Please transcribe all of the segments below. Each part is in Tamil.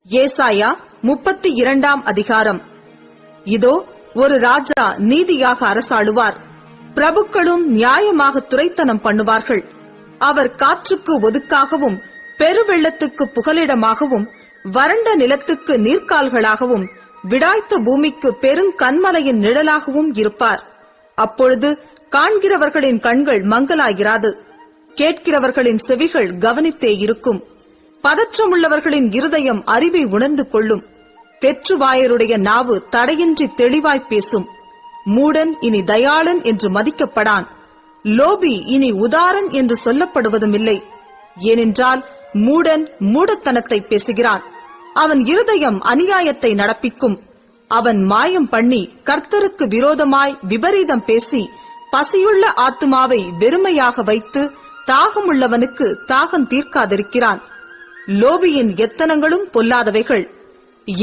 ஏசாயா 32 அதிகாரம். இதோ ஒரு ராஜா நீதியாக அரசாளுவார், பிரபுக்களும் நியாயமாக துரைத்தனம் பண்ணுவார்கள். அவர் காற்றுக்கு ஒதுக்காகவும் பெருவெள்ளத்துக்கு புகலிடமாகவும் வறண்ட நிலத்துக்கு நீர்க்கால்களாகவும் விடாய்த்த பூமிக்கு பெருங்கன்மலையின் நிழலாகவும் இருப்பார். அப்பொழுது காண்கிறவர்களின் கண்கள் மங்கலாயிராது, கேட்கிறவர்களின் செவிகள் கவனித்தே இருக்கும். பதற்றமுள்ளவர்களின் இருதயம் அறிவை உணர்ந்து கொள்ளும். தெற்றுவாயருடைய நாவு தடையின்றி தெளிவாய்ப் பேசும். மூடன் இனி தயாளன் என்று மதிக்கப்படான், லோபி இனி உதாரன் என்று சொல்லப்படுவதுமில்லை. ஏனென்றால் மூடன் மூடத்தனத்தை பேசுகிறான், அவன் இருதயம் அநியாயத்தை நடப்பிக்கும். அவன் மாயம் பண்ணி கர்த்தருக்கு விரோதமாய் விபரீதம் பேசி பசியுள்ள ஆத்துமாவை வெறுமையாக வைத்து தாகமுள்ளவனுக்கு தாகம் தீர்க்காதிருக்கிறான். லோபியின் எத்தனங்களும் பொல்லாதவைகள்.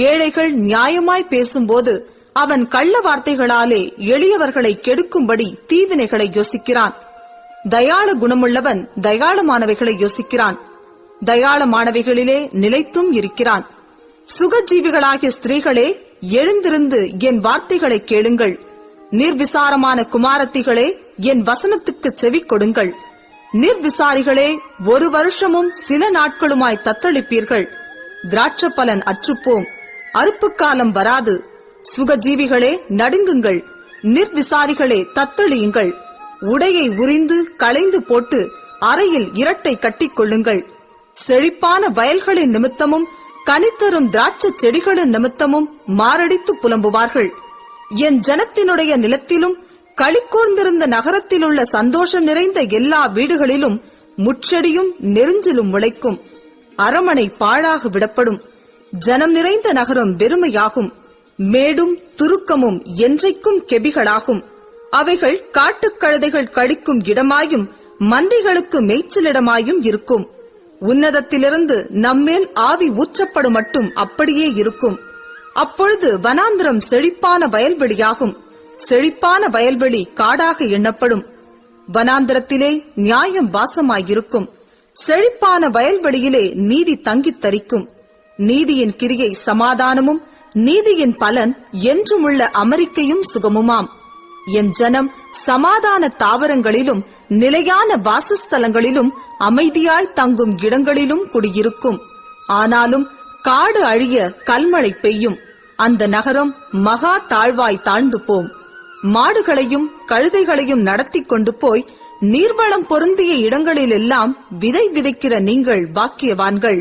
ஏழைகள் நியாயமாய் பேசும்போது அவன் கள்ள வார்த்தைகளாலே எளியவர்களை கெடுக்கும்படி தீவினைகளை யோசிக்கிறான். தயாள குணமுள்ளவன் தயாளமானவைகளை யோசிக்கிறான், தயாளமானவைகளிலே நிலைத்தும் இருக்கிறான். சுகஜீவிகளாகிய ஸ்திரீகளே, எழுந்திருந்து என் வார்த்தைகளை கேளுங்கள். நிர்விசாரமான குமாரத்திகளே, என் வசனத்துக்கு செவி கொடுங்கள். நிர்விசாரிகளே, ஒரு வருஷமும் சில நாட்களுமாய் தத்தளிப்பீர்கள். திராட்சப்பலன் அற்றுப்போம், அறுப்புக்காலம் வராது. சுகஜீவிகளே நடுங்குங்கள், நிர்விசாரிகளே தத்தளியுங்கள். உடையை உரிந்து களைந்து போட்டு அறையில் இரட்டை கட்டிக் கொள்ளுங்கள். செழிப்பான வயல்களின் நிமித்தமும் கனித்தரும் திராட்சை செடிகளின் நிமித்தமும் மாரடித்து புலம்புவார்கள். என் ஜனத்தினுடைய நிலத்திலும் களிக்கூர்ந்திருந்த நகரத்திலுள்ள சந்தோஷம் நிறைந்த எல்லா வீடுகளிலும் முட்செடியும் நெருஞ்சிலும் முளைக்கும். அரமனை பாழாக விடப்படும், ஜனம் நிறைந்த நகரம் வெறுமையாகும். மேடும் துருக்கமும் என்றைக்கும் கெபிகளாகும். அவைகள் காட்டுக்கழுதைகள் கடிக்கும் இடமாயும் மந்தைகளுக்கு மேய்ச்சலிடமாயும் இருக்கும். உன்னதத்திலிருந்து நம்மேல் ஆவி ஊற்றப்படும் மட்டும் அப்படியே இருக்கும். அப்பொழுது வனாந்திரம் செழிப்பான வயல்வெளியாகும், செழிப்பான வயல்வெளி காடாக எண்ணப்படும். வனாந்திரத்திலே நியாயம் வாசமாயிருக்கும், செழிப்பான வயல்வெளியிலே நீதி தங்கித் தரிக்கும். நீதியின் கிரியை சமாதானமும் நீதியின் பலன் என்றுமுள்ள அமெரிக்கையும் சுகமுமாம். என் ஜனம் சமாதான தாவரங்களிலும் நிலையான வாசஸ்தலங்களிலும் அமைதியாய் தங்கும் இடங்களிலும் குடியிருக்கும். ஆனாலும் காடு அழிய கல்மழை பெய்யும், அந்த நகரம் மகா தாழ்வாய் தாழ்ந்து போம். மாடுகளையும் கழுதைகளையும் நடத்தி கொண்டு போய் நீர்வளம் பொருந்திய இடங்களிலெல்லாம் விதை விதைக்கிற நீங்கள் பாக்கியவான்கள்.